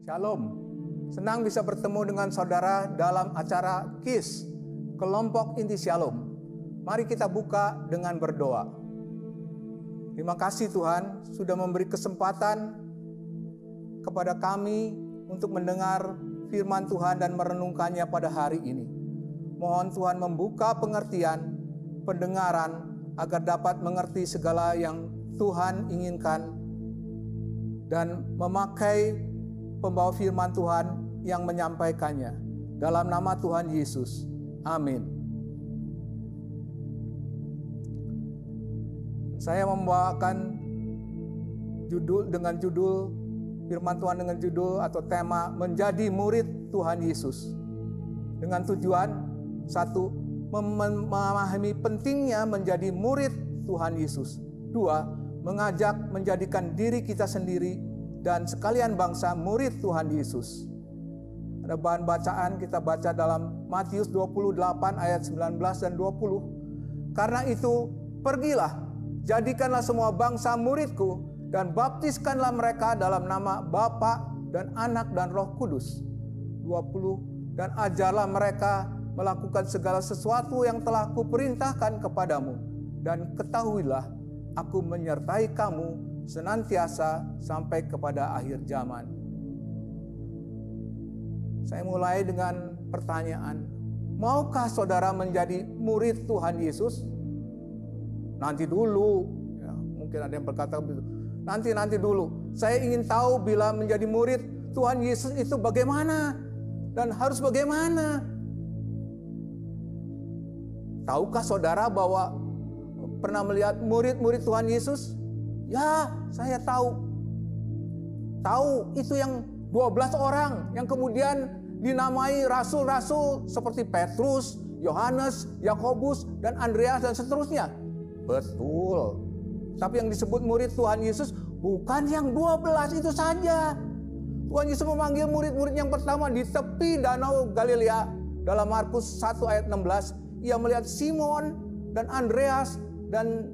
Shalom, senang bisa bertemu dengan saudara dalam acara KIS, Kelompok Inti Shalom. Mari kita buka dengan berdoa. Terima kasih Tuhan sudah memberi kesempatan kepada kami untuk mendengar firman Tuhan dan merenungkannya pada hari ini. Mohon Tuhan membuka pengertian, pendengaran, agar dapat mengerti segala yang Tuhan inginkan dan memakai pembawa firman Tuhan yang menyampaikannya. Dalam nama Tuhan Yesus. Amin. Saya membawakan judul firman Tuhan dengan judul atau tema menjadi murid Tuhan Yesus. Dengan tujuan, satu, memahami pentingnya menjadi murid Tuhan Yesus. Dua, mengajak menjadikan diri kita sendiri dan sekalian bangsa murid Tuhan Yesus. Ada bahan bacaan, kita baca dalam Matius 28 ayat 19 dan 20. Karena itu, pergilah, jadikanlah semua bangsa muridku, dan baptiskanlah mereka dalam nama Bapa dan Anak dan Roh Kudus. 20. Dan ajarlah mereka melakukan segala sesuatu yang telah kuperintahkan kepadamu. Dan ketahuilah, aku menyertai kamu senantiasa sampai kepada akhir zaman. Saya mulai dengan pertanyaan, maukah saudara menjadi murid Tuhan Yesus? Nanti dulu, ya, mungkin ada yang berkata begitu. Nanti dulu. Saya ingin tahu bila menjadi murid Tuhan Yesus itu bagaimana dan harus bagaimana. Tahukah saudara bahwa pernah melihat murid-murid Tuhan Yesus? Ya, saya tahu. Tahu itu yang 12 orang yang kemudian dinamai rasul-rasul seperti Petrus, Yohanes, Yakobus, dan Andreas dan seterusnya. Betul. Tapi yang disebut murid Tuhan Yesus bukan yang 12 itu saja. Tuhan Yesus memanggil murid-murid yang pertama di tepi danau Galilea. Dalam Markus 1 ayat 16, ia melihat Simon dan Andreas dan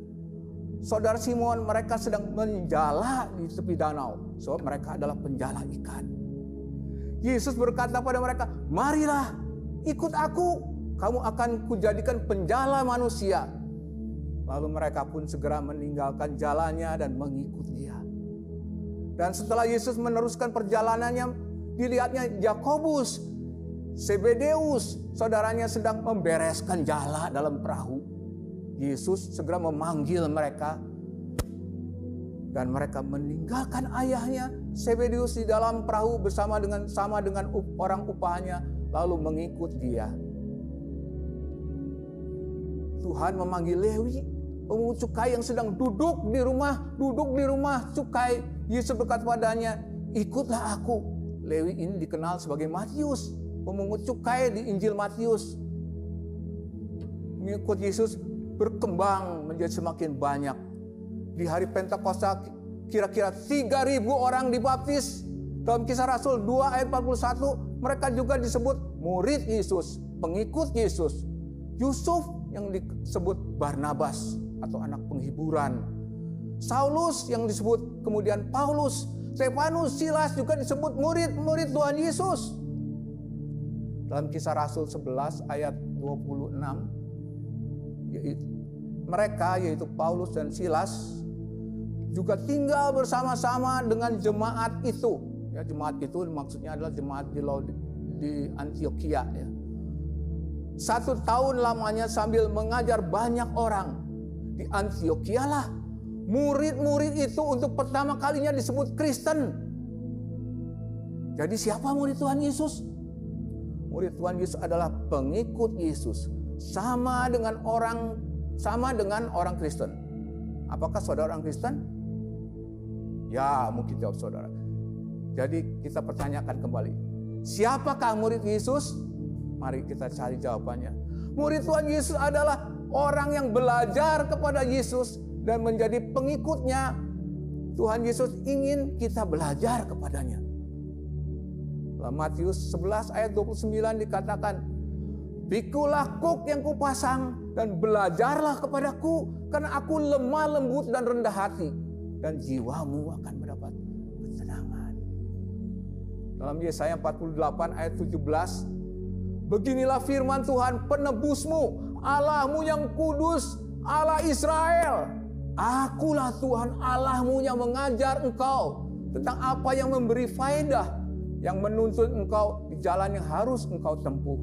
saudara Simon, mereka sedang menjala di tepi danau. Sebab mereka adalah penjala ikan. Yesus berkata pada mereka, marilah ikut aku, kamu akan kujadikan penjala manusia. Lalu mereka pun segera meninggalkan jalannya dan mengikut dia. Dan setelah Yesus meneruskan perjalanannya, dilihatnya Yakobus, Zebedeus, saudaranya sedang membereskan jala dalam perahu. Yesus segera memanggil mereka dan mereka meninggalkan ayahnya Zebedeus di dalam perahu bersama dengan orang upahnya lalu mengikut dia. Tuhan memanggil Lewi, pemungut cukai yang sedang duduk di rumah cukai. Yesus berkata padanya, ikutlah aku. Lewi ini dikenal sebagai Matius, pemungut cukai di Injil Matius. Mengikut Yesus berkembang menjadi semakin banyak. Di hari Pentakosta kira-kira 3.000 orang dibaptis. Dalam Kisah Rasul 2 ayat 41, mereka juga disebut murid Yesus, pengikut Yesus. Yusuf yang disebut Barnabas atau anak penghiburan. Saulus yang disebut kemudian Paulus. Stefanus, Silas juga disebut murid-murid Tuhan Yesus. Dalam Kisah Rasul 11 ayat 26, mereka yaitu Paulus dan Silas juga tinggal bersama-sama dengan jemaat itu. Ya, jemaat itu maksudnya adalah jemaat di Antioquia. Ya. 1 tahun lamanya sambil mengajar banyak orang. Di Antioquia lah murid-murid itu untuk pertama kalinya disebut Kristen. Jadi siapa murid Tuhan Yesus? Murid Tuhan Yesus adalah pengikut Yesus. Sama dengan orang Kristen. Apakah saudara orang Kristen? Ya, mungkin jawab saudara. Jadi kita pertanyakan kembali. Siapakah murid Yesus? Mari kita cari jawabannya. Murid Tuhan Yesus adalah orang yang belajar kepada Yesus dan menjadi pengikutnya. Tuhan Yesus ingin kita belajar kepadanya. Dalam Matius 11 ayat 29 dikatakan, pikulah kuk yang kupasang dan belajarlah kepadaku, karena aku lemah lembut dan rendah hati, dan jiwamu akan mendapat ketenangan. Dalam Yesaya 48 ayat 17, beginilah firman Tuhan penebusmu, Allahmu yang kudus, Allah Israel. Akulah Tuhan Allahmu yang mengajar engkau tentang apa yang memberi faedah, yang menuntun engkau di jalan yang harus engkau tempuh.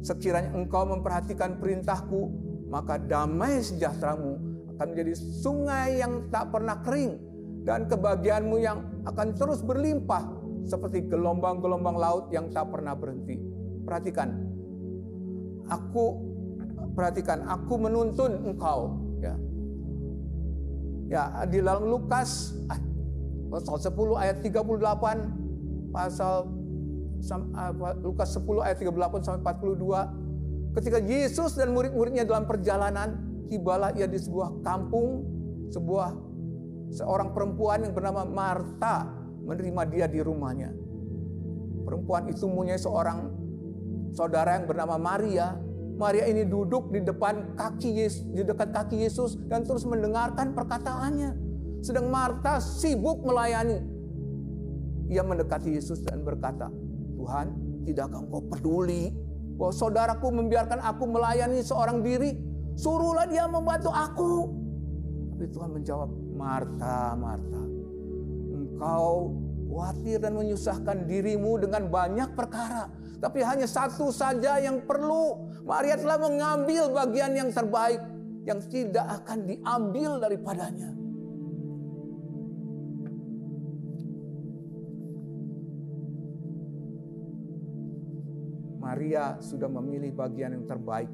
Sekiranya engkau memperhatikan perintahku, maka damai sejahteramu akan menjadi sungai yang tak pernah kering, dan kebahagiaanmu yang akan terus berlimpah seperti gelombang-gelombang laut yang tak pernah berhenti. Perhatikan, aku menuntun engkau. Ya, di dalam Lukas pasal 10 ayat 38, Lukas 10 ayat 38 sampai 42, ketika Yesus dan murid-muridnya dalam perjalanan, tibalah ia di sebuah kampung, seorang perempuan yang bernama Marta menerima dia di rumahnya. Perempuan itu mempunyai seorang saudara yang bernama Maria. Maria ini duduk di depan di dekat kaki Yesus dan terus mendengarkan perkataannya. Sedang Marta sibuk melayani. Ia mendekati Yesus dan berkata, Tuhan, tidakkah engkau peduli bahwa saudaraku membiarkan aku melayani seorang diri? Suruhlah dia membantu aku. Tapi Tuhan menjawab, Marta, Marta, engkau khawatir dan menyusahkan dirimu dengan banyak perkara. Tapi hanya satu saja yang perlu. Maria telah mengambil bagian yang terbaik, yang tidak akan diambil daripadanya. Maria sudah memilih bagian yang terbaik,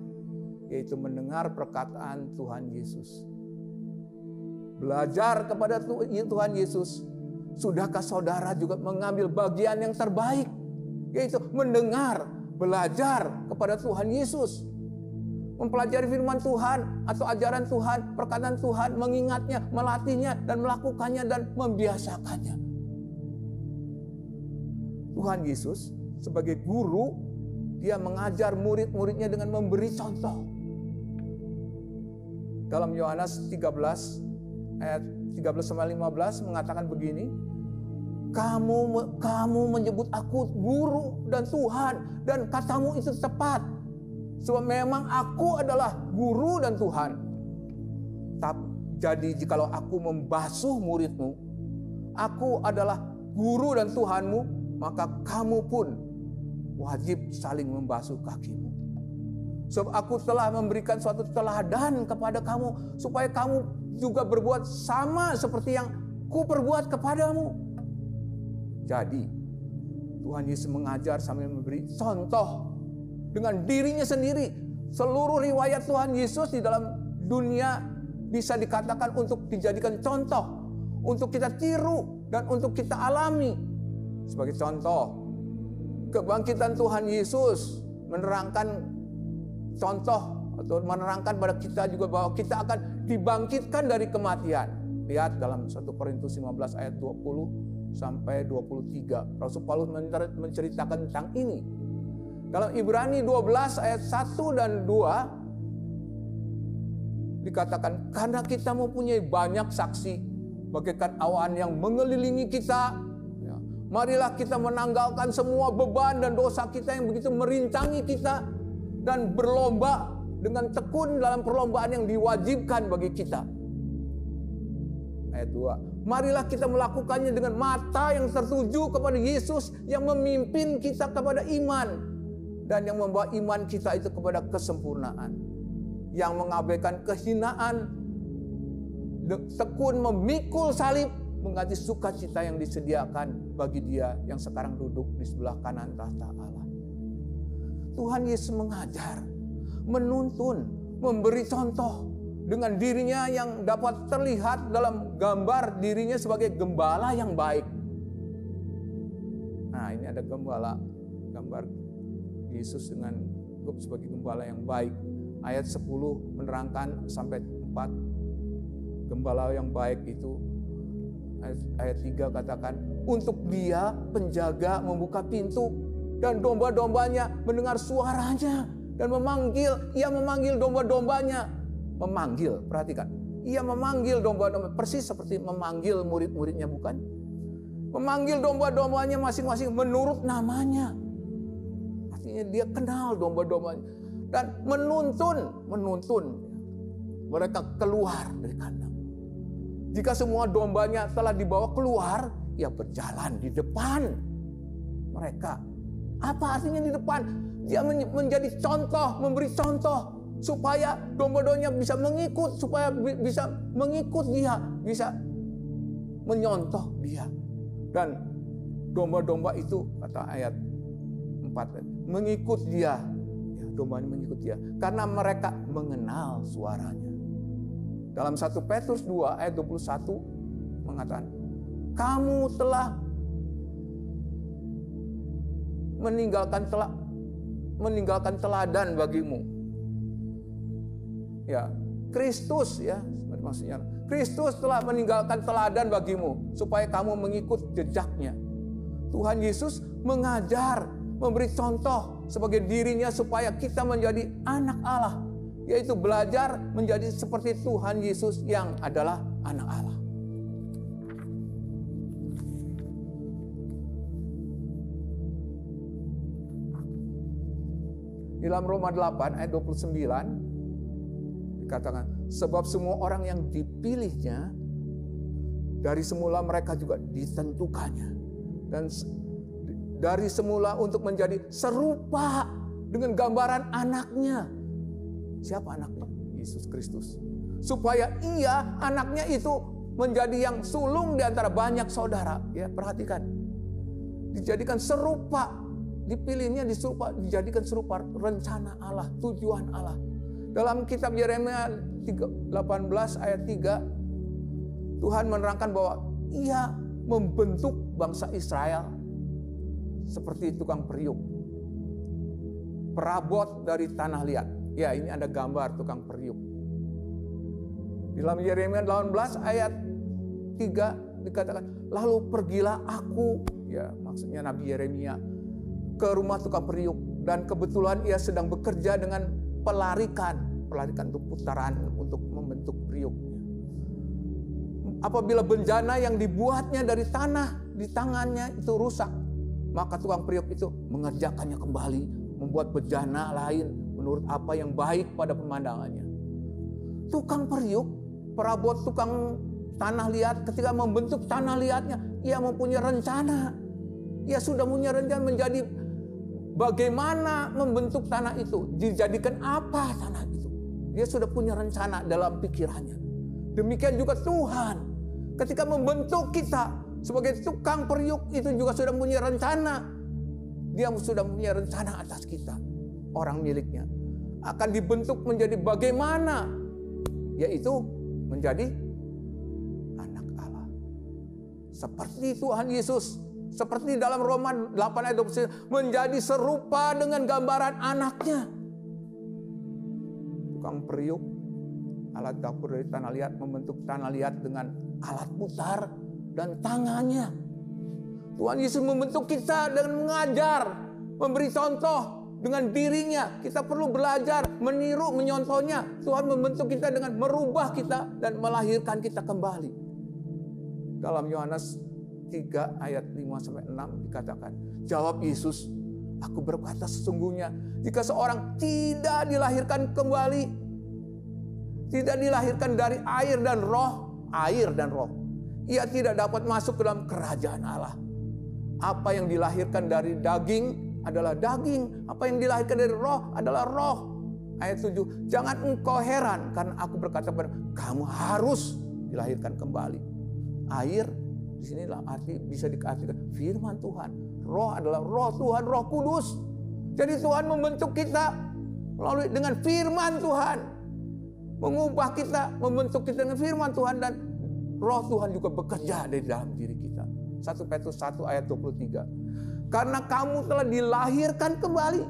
yaitu mendengar perkataan Tuhan Yesus. Belajar kepada Tuhan Yesus. Sudahkah saudara juga mengambil bagian yang terbaik, yaitu mendengar, belajar kepada Tuhan Yesus, mempelajari firman Tuhan atau ajaran Tuhan, perkataan Tuhan, mengingatnya, melatihnya, dan melakukannya dan membiasakannya. Tuhan Yesus sebagai guru, dia mengajar murid-muridnya dengan memberi contoh. Dalam Yohanes 13 ayat 13-15 mengatakan begini, Kamu menyebut aku guru dan Tuhan, dan katamu itu tepat. Sebab memang aku adalah guru dan Tuhan. Jadi jikalau aku membasuh muridmu, aku adalah guru dan Tuhanmu, maka kamu pun wajib saling membasuh kakimu. Sebab aku telah memberikan suatu teladan kepada kamu, supaya kamu juga berbuat sama seperti yang ku perbuat kepadamu. Jadi Tuhan Yesus mengajar sambil memberi contoh dengan dirinya sendiri. Seluruh riwayat Tuhan Yesus di dalam dunia bisa dikatakan untuk dijadikan contoh, untuk kita tiru dan untuk kita alami. Sebagai contoh, kebangkitan Tuhan Yesus menerangkan contoh atau menerangkan pada kita juga bahwa kita akan dibangkitkan dari kematian. Lihat dalam 1 Korintus 15 ayat 20 sampai 23. Rasul Paulus menceritakan tentang ini. Dalam Ibrani 12 ayat 1 dan 2 dikatakan, karena kita mempunyai banyak saksi bagaikan awan yang mengelilingi kita, marilah kita menanggalkan semua beban dan dosa kita yang begitu merintangi kita, dan berlomba dengan tekun dalam perlombaan yang diwajibkan bagi kita. Ayat 2. Marilah kita melakukannya dengan mata yang tertuju kepada Yesus yang memimpin kita kepada iman dan yang membawa iman kita itu kepada kesempurnaan. Yang mengabaikan kehinaan, tekun memikul salib, mengganti sukacita yang disediakan bagi Dia yang sekarang duduk di sebelah kanan tahta Allah. Tuhan Yesus mengajar, menuntun, memberi contoh dengan dirinya yang dapat terlihat dalam gambar dirinya sebagai gembala yang baik. Nah, ini ada gambar Yesus dengan sebagai gembala yang baik. Ayat 10 menerangkan sampai 4. Gembala yang baik itu, ayat 3 katakan, untuk Dia penjaga membuka pintu, dan domba-dombanya mendengar suaranya dan ia memanggil domba-dombanya. Memanggil, perhatikan. Ia memanggil domba-domba persis seperti memanggil murid-muridnya, bukan? Memanggil domba-dombanya masing-masing menurut namanya. Artinya dia kenal domba-dombanya. Dan menuntun mereka keluar dari kandang. Jika semua dombanya telah dibawa keluar, ia berjalan di depan mereka. Apa artinya di depan? Dia menjadi contoh, memberi contoh supaya domba-dombanya bisa mengikut, supaya bisa mengikut dia, bisa menyontoh dia. Dan domba-domba itu, kata ayat 4, mengikut dia. Ya, dombanya mengikut dia karena mereka mengenal suaranya. Dalam 1 Petrus 2 ayat 21 mengatakan, kamu telah meninggalkan teladan bagimu. Ya, Kristus ya, maksudnya Kristus telah meninggalkan teladan bagimu supaya kamu mengikut jejaknya. Tuhan Yesus mengajar, memberi contoh sebagai dirinya supaya kita menjadi anak Allah, yaitu belajar menjadi seperti Tuhan Yesus yang adalah anak Allah. Di dalam Roma 8 ayat 29 dikatakan, sebab semua orang yang dipilihnya dari semula mereka juga ditentukannya, dan dari semula untuk menjadi serupa dengan gambaran anaknya. Siapa anaknya? Yesus Kristus. Supaya ia, anaknya itu, menjadi yang sulung di antara banyak saudara. Ya, perhatikan. Dijadikan serupa, dipilihnya dijadikan serupa rencana Allah, tujuan Allah. Dalam kitab Yeremia 18 ayat 3, Tuhan menerangkan bahwa ia membentuk bangsa Israel seperti tukang periuk, perabot dari tanah liat. Ya, ini ada gambar tukang periuk. Di dalam Yeremia 18 ayat 3 dikatakan, lalu pergilah aku, ya maksudnya Nabi Yeremia, ke rumah tukang periuk, dan kebetulan ia sedang bekerja dengan pelarikan untuk putaran untuk membentuk periuknya. Apabila bencana yang dibuatnya dari tanah di tangannya itu rusak, maka tukang periuk itu mengerjakannya kembali, membuat bejana lain menurut apa yang baik pada pemandangannya. Tukang periuk, perabot tukang tanah liat, ketika membentuk tanah liatnya, ia mempunyai rencana. Ia sudah punya rencana menjadi bagaimana membentuk tanah itu, dijadikan apa tanah itu. Dia sudah punya rencana dalam pikirannya. Demikian juga Tuhan, ketika membentuk kita sebagai tukang periuk itu juga sudah punya rencana. Dia sudah punya rencana atas kita, orang miliknya. Akan dibentuk menjadi bagaimana? Yaitu menjadi anak Allah. Seperti Tuhan Yesus, seperti dalam Roma 8 ayat 29, menjadi serupa dengan gambaran anaknya. Tukang periuk, alat dapur dari tanah liat, membentuk tanah liat dengan alat putar dan tangannya. Tuhan Yesus membentuk kita dengan mengajar, memberi contoh dengan dirinya. Kita perlu belajar, meniru, menyontohnya. Tuhan membentuk kita dengan merubah kita dan melahirkan kita kembali. Dalam Yohanes 3 ayat 5-6 dikatakan, jawab Yesus, aku berkata sesungguhnya, jika seorang tidak dilahirkan kembali, tidak dilahirkan dari air dan roh, ia tidak dapat masuk ke dalam kerajaan Allah. Apa yang dilahirkan dari daging adalah daging, apa yang dilahirkan dari roh adalah roh. Ayat 7, jangan engkau heran karena aku berkata kepada kamu harus dilahirkan kembali. Air di sinilah arti bisa diartikan firman Tuhan. Roh adalah roh Tuhan, Roh Kudus. Jadi Tuhan membentuk kita melalui dengan firman Tuhan. Mengubah kita, membentuk kita dengan firman Tuhan, dan roh Tuhan juga bekerja dari dalam diri kita. 1 Petrus 1 ayat 23. Karena kamu telah dilahirkan kembali,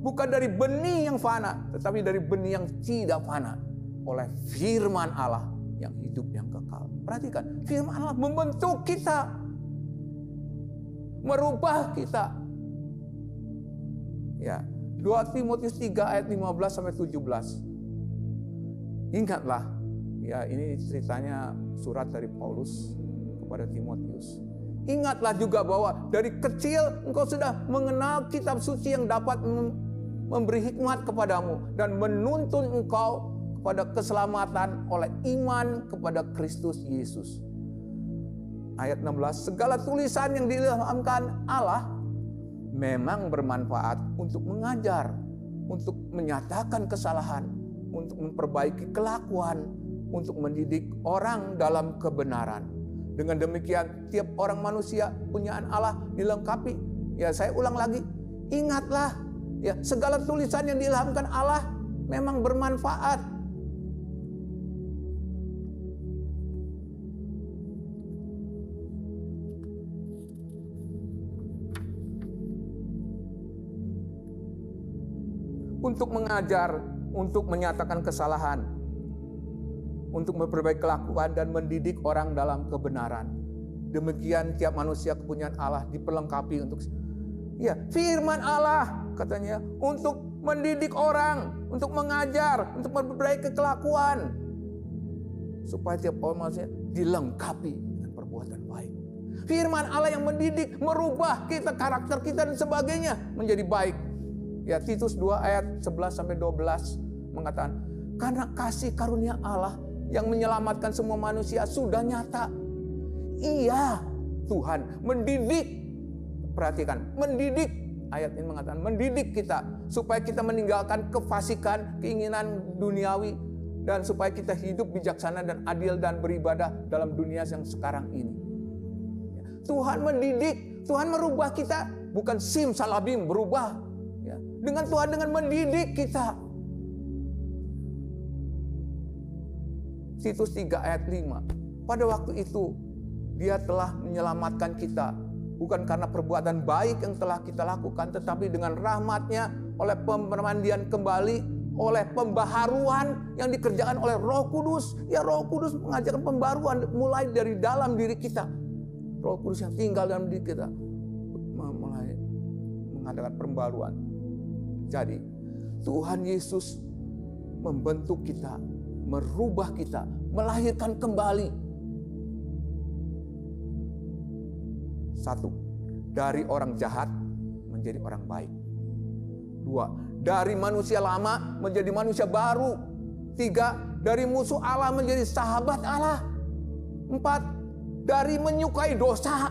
bukan dari benih yang fana, tetapi dari benih yang tidak fana, oleh firman Allah yang hidup, yang kekal. Perhatikan, firman Allah membentuk kita, merubah kita. Ya, 2 Timotius 3 ayat 15-17. Ingatlah, ya ini ceritanya surat dari Paulus kepada Timotius. Ingatlah juga bahwa dari kecil engkau sudah mengenal kitab suci yang dapat memberi hikmat kepadamu dan menuntun engkau kepada keselamatan oleh iman kepada Kristus Yesus. Ayat 16, segala tulisan yang diilhamkan Allah memang bermanfaat untuk mengajar, untuk menyatakan kesalahan, untuk memperbaiki kelakuan, untuk mendidik orang dalam kebenaran. Dengan demikian tiap orang manusia punyaan Allah dilengkapi. Ya, saya ulang lagi, ingatlah ya, segala tulisan yang diilhamkan Allah memang bermanfaat. Untuk mengajar, untuk menyatakan kesalahan, untuk memperbaiki kelakuan dan mendidik orang dalam kebenaran. Demikian tiap manusia kepunyaan Allah diperlengkapi untuk ya, firman Allah katanya untuk mendidik orang, untuk mengajar, untuk memperbaiki kelakuan, supaya tiap orang manusia dilengkapi dengan perbuatan baik. Firman Allah yang mendidik, merubah kita, karakter kita dan sebagainya menjadi baik. Ya, Titus 2 ayat 11-12 mengatakan, karena kasih karunia Allah yang menyelamatkan semua manusia sudah nyata. Iya, Tuhan mendidik. Perhatikan, mendidik. Ayat ini mengatakan mendidik kita supaya kita meninggalkan kefasikan, keinginan duniawi, dan supaya kita hidup bijaksana dan adil dan beribadah dalam dunia yang sekarang ini. Tuhan mendidik, Tuhan merubah kita, bukan simsalabim berubah. Dengan Tuhan, dengan mendidik kita. Titus 3 ayat 5. Pada waktu itu Dia telah menyelamatkan kita, bukan karena perbuatan baik yang telah kita lakukan, tetapi dengan rahmat-Nya oleh pemandian kembali, oleh pembaharuan yang dikerjakan oleh Roh Kudus. Ya, Roh Kudus mengajarkan pembaharuan mulai dari dalam diri kita. Roh Kudus yang tinggal dalam diri kita mulai mengadakan pembaharuan. Jadi Tuhan Yesus membentuk kita, merubah kita, melahirkan kembali. 1, dari orang jahat menjadi orang baik. 2, dari manusia lama menjadi manusia baru. 3, dari musuh Allah menjadi sahabat Allah. 4, dari menyukai dosa,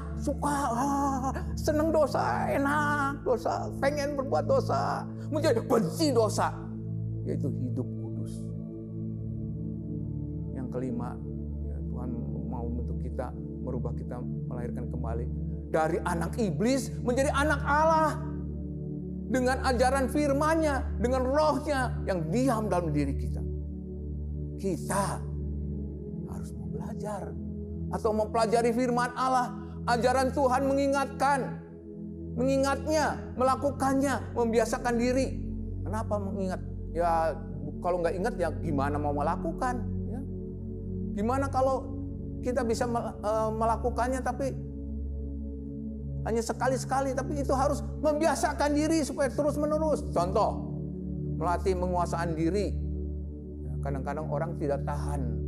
senang dosa, enak dosa, pengen berbuat dosa, menjadi benci dosa, yaitu hidup kudus. Yang kelima, ya, Tuhan mau membentuk kita, merubah kita, melahirkan kembali dari anak iblis menjadi anak Allah, dengan ajaran firman-Nya, dengan Roh-Nya yang diam dalam diri kita. Kita harus mau belajar atau mempelajari firman Allah. Ajaran Tuhan mengingatnya, melakukannya, membiasakan diri. Kenapa mengingat? Ya, kalau nggak ingat ya gimana mau melakukan? Ya. Gimana kalau kita bisa melakukannya tapi hanya sekali-sekali, tapi itu harus membiasakan diri supaya terus-menerus. Contoh, melatih penguasaan diri. Kadang-kadang orang tidak tahan.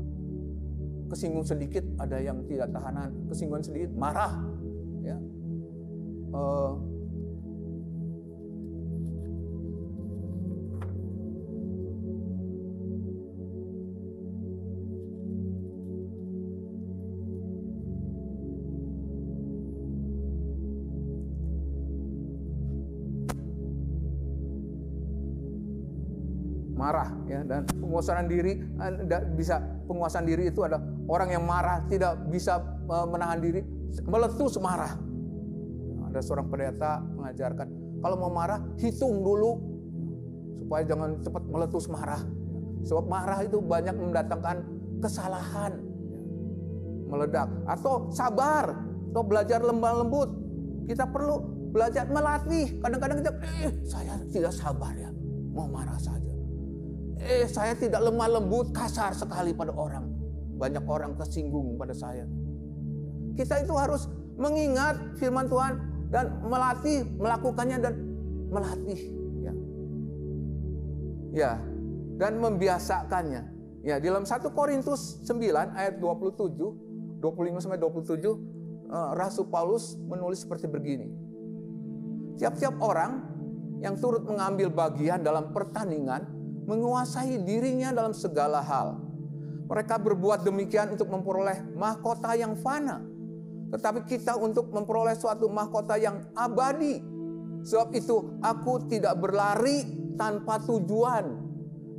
Kesinggung sedikit, ada yang tidak tahanan. Kesinggungan sedikit, marah. Ya. Marah, ya, dan penguasaan diri penguasaan diri itu ada orang yang marah tidak bisa menahan diri, meletus marah. Ada seorang pendeta mengajarkan kalau mau marah hitung dulu supaya jangan cepat meletus marah. Sebab marah itu banyak mendatangkan kesalahan, meledak. Atau sabar, atau belajar lemah lembut. Kita perlu belajar melatih. Kadang-kadang kita, saya tidak sabar ya, mau marah saja. Saya tidak lemah lembut, kasar sekali pada orang. Banyak orang tersinggung pada saya. Kita itu harus mengingat firman Tuhan dan melatih, melakukannya dan melatih. Ya, dan membiasakannya. Ya, dalam 1 Korintus 9 ayat 25-27 Rasul Paulus menulis seperti begini. Tiap-tiap orang yang turut mengambil bagian dalam pertandingan menguasai dirinya dalam segala hal. Mereka berbuat demikian untuk memperoleh mahkota yang fana. Tetapi kita untuk memperoleh suatu mahkota yang abadi. Sebab itu aku tidak berlari tanpa tujuan.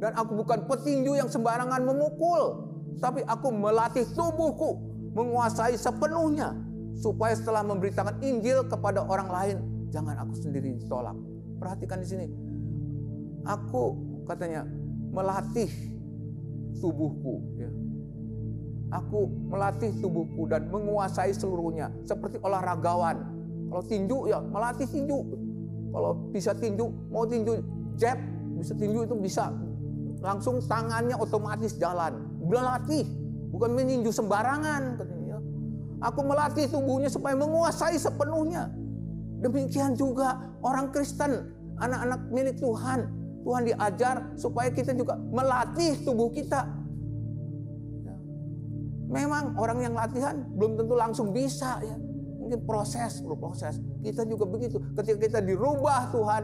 Dan aku bukan petinju yang sembarangan memukul. Tapi aku melatih tubuhku menguasai sepenuhnya. Supaya setelah memberitakan Injil kepada orang lain, jangan aku sendiri ditolak. Perhatikan di sini. Aku katanya melatih tubuhku. Ya. Aku melatih tubuhku dan menguasai seluruhnya. Seperti olahragawan. Kalau tinju ya melatih tinju. Kalau bisa tinju, mau tinju jab, bisa tinju itu bisa. Langsung tangannya otomatis jalan. Berlatih, bukan meninju sembarangan. Katanya. Aku melatih tubuhnya supaya menguasai sepenuhnya. Demikian juga orang Kristen, anak-anak milik Tuhan. Tuhan diajar supaya kita juga melatih tubuh kita. Memang orang yang latihan belum tentu langsung bisa ya. Mungkin proses. Kita juga begitu. Ketika kita dirubah Tuhan,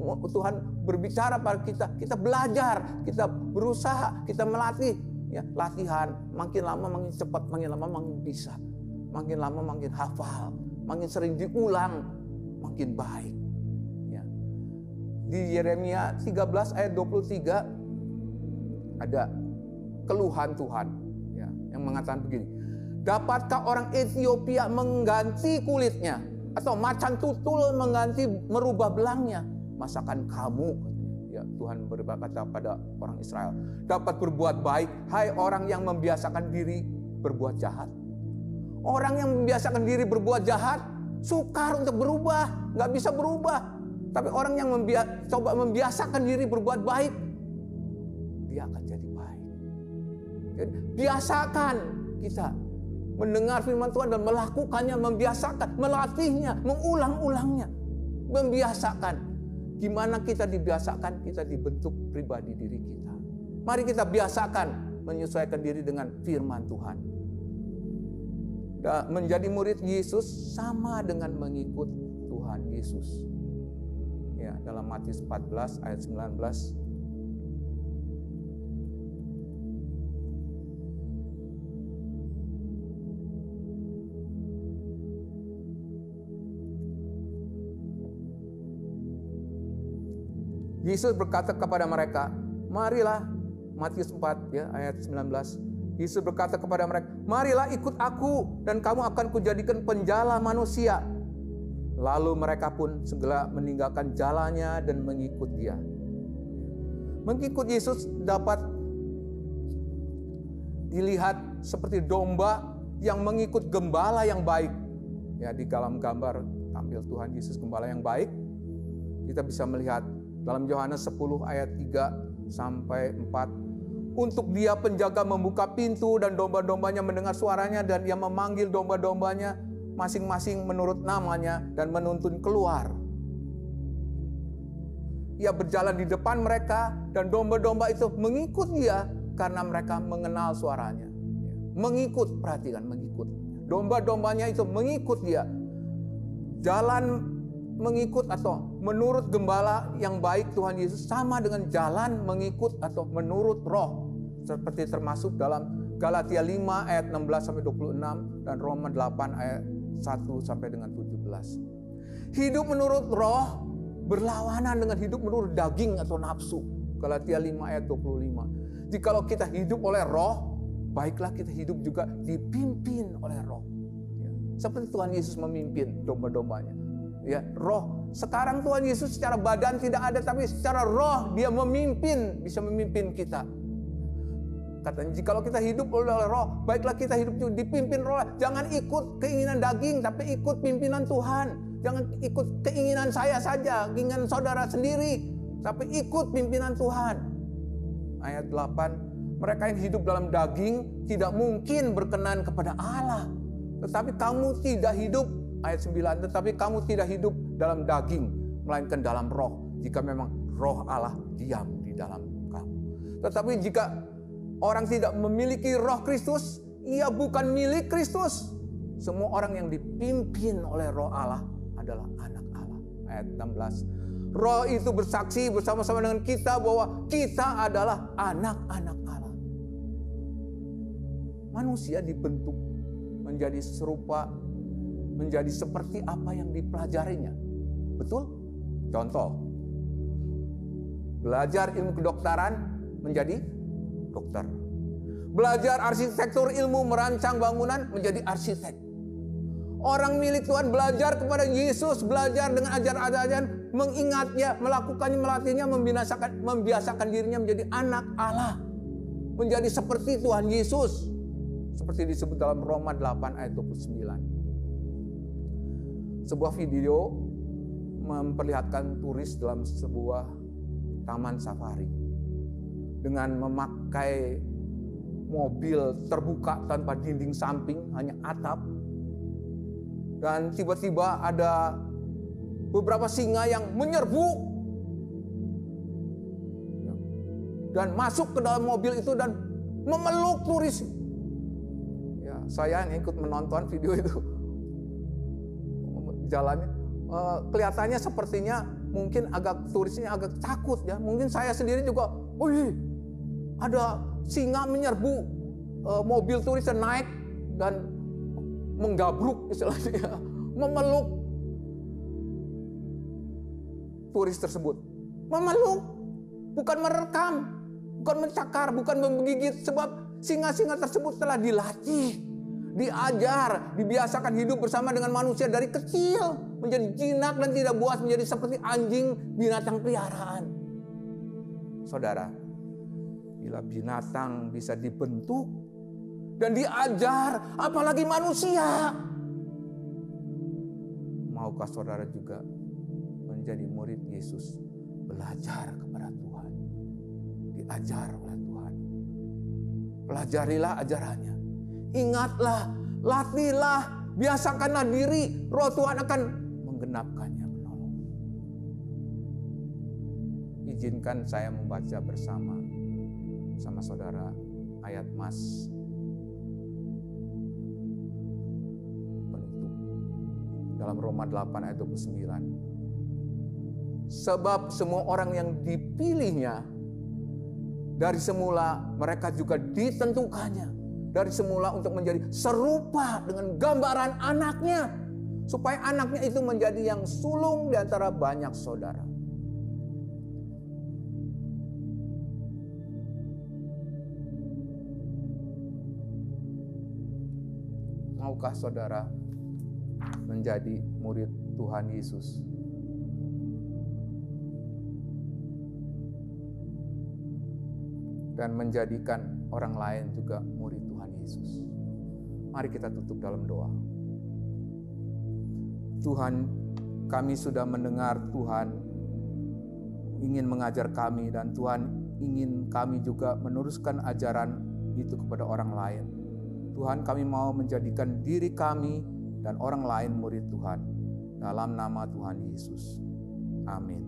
Tuhan berbicara pada kita belajar, kita berusaha, kita melatih. Ya, latihan makin lama makin cepat, makin lama makin bisa. Makin lama makin hafal, makin sering diulang, makin baik. Ya. Di Yeremia 13 ayat 23 ada keluhan Tuhan ya, yang mengatakan begini. Dapatkah orang Ethiopia mengganti kulitnya atau macan tutul merubah belangnya? Masakan kamu, ya Tuhan berkata pada orang Israel, dapat berbuat baik, hai orang yang membiasakan diri berbuat jahat. Orang yang membiasakan diri berbuat jahat sukar untuk berubah, nggak bisa berubah. Tapi orang yang coba membiasakan diri berbuat baik, dia akan jadi baik. Jadi biasakan kita mendengar firman Tuhan dan melakukannya, membiasakan, melatihnya, mengulang-ulangnya, membiasakan. Gimana kita dibiasakan, kita dibentuk pribadi diri kita. Mari kita biasakan menyesuaikan diri dengan firman Tuhan. Menjadi murid Yesus sama dengan mengikut Tuhan Yesus. Ya, dalam Matius 14 ayat 19. Yesus berkata kepada mereka, marilah, Matius 4 ya, ayat 19. Yesus berkata kepada mereka, marilah ikut aku dan kamu akan kujadikan penjala manusia. Lalu mereka pun segera meninggalkan jalannya dan mengikut dia. Mengikut Yesus dapat dilihat seperti domba yang mengikut gembala yang baik. Ya, di dalam gambar tampil Tuhan Yesus gembala yang baik. Kita bisa melihat dalam Yohanes 10 ayat 3 sampai 4. Untuk dia penjaga membuka pintu dan domba-dombanya mendengar suaranya dan ia memanggil domba-dombanya masing-masing menurut namanya dan menuntun keluar. Ia berjalan di depan mereka dan domba-domba itu mengikut dia karena mereka mengenal suaranya. Mengikut, perhatikan, mengikut. Domba-dombanya itu mengikut dia. Jalan mengikut atau menurut gembala yang baik Tuhan Yesus sama dengan jalan mengikut atau menurut roh. Seperti termasuk dalam Galatia 5 ayat 16 sampai 26 dan Roma 8 ayat 1 sampai dengan 17. Hidup menurut roh berlawanan dengan hidup menurut daging atau nafsu. Galatia 5 ayat 25. Jikalau kita hidup oleh roh, baiklah kita hidup juga dipimpin oleh roh. Seperti Tuhan Yesus memimpin domba-dombanya. Ya, roh. Sekarang Tuhan Yesus secara badan tidak ada, tapi secara roh dia memimpin, bisa memimpin kita. Katanya, jikalau kita hidup oleh roh, baiklah kita hidup juga dipimpin roh. Jangan ikut keinginan daging, tapi ikut pimpinan Tuhan. Jangan ikut keinginan saya saja, keinginan saudara sendiri, tapi ikut pimpinan Tuhan. Ayat 8, mereka yang hidup dalam daging tidak mungkin berkenan kepada Allah. Tetapi kamu tidak hidup, ayat 9, tetapi kamu tidak hidup dalam daging, melainkan dalam roh, jika memang roh Allah diam di dalam kamu. Tetapi jika orang tidak memiliki roh Kristus, ia bukan milik Kristus. Semua orang yang dipimpin oleh Roh Allah adalah anak Allah. Ayat 16. Roh itu bersaksi bersama-sama dengan kita bahwa kita adalah anak-anak Allah. Manusia dibentuk menjadi serupa, menjadi seperti apa yang dipelajarinya. Betul? Contoh, belajar ilmu kedokteran menjadi dokter. Belajar arsitektur, ilmu merancang bangunan menjadi arsitek. Orang milik Tuhan belajar kepada Yesus, belajar dengan ajaran-ajaran, mengingatnya, melakukannya, melatihnya, membiasakan dirinya menjadi anak Allah. Menjadi seperti Tuhan Yesus. Seperti disebut dalam Roma 8 ayat 29. Sebuah video memperlihatkan turis dalam sebuah taman safari. Dengan memakai mobil terbuka tanpa dinding samping, hanya atap. Dan tiba-tiba ada beberapa singa yang menyerbu dan masuk ke dalam mobil itu dan memeluk turis. Ya, saya yang ikut menonton video itu, jalannya kelihatannya sepertinya mungkin turisnya agak takut ya. Mungkin saya sendiri juga, ada singa menyerbu mobil turis dan naik dan menggabruk istilahnya, memeluk turis tersebut. Memeluk, bukan merekam, bukan mencakar, bukan menggigit, sebab singa-singa tersebut telah dilatih, diajar, dibiasakan hidup bersama dengan manusia dari kecil, menjadi jinak dan tidak buas, menjadi seperti anjing, binatang peliharaan. Saudara, bila binatang bisa dibentuk dan diajar, apalagi manusia. Maukah saudara juga menjadi murid Yesus, belajar kepada Tuhan, diajar oleh Tuhan? Pelajarilah ajarannya, ingatlah, latihlah, biasakanlah diri, Roh Tuhan akan menggenapkannya, menolong. Izinkan saya membaca bersama saudara ayat Mas dalam Roma 8 ayat 29. Sebab semua orang yang dipilihnya dari semula, mereka juga ditentukannya dari semula untuk menjadi serupa dengan gambaran anaknya, supaya anaknya itu menjadi yang sulung di antara banyak saudara. Maukah saudara menjadi murid Tuhan Yesus? Dan menjadikan orang lain juga murid Tuhan Yesus. Mari kita tutup dalam doa. Tuhan, kami sudah mendengar Tuhan ingin mengajar kami, dan Tuhan ingin kami juga meneruskan ajaran itu kepada orang lain. Tuhan, kami mau menjadikan diri kami dan orang lain murid Tuhan. Dalam nama Tuhan Yesus. Amin.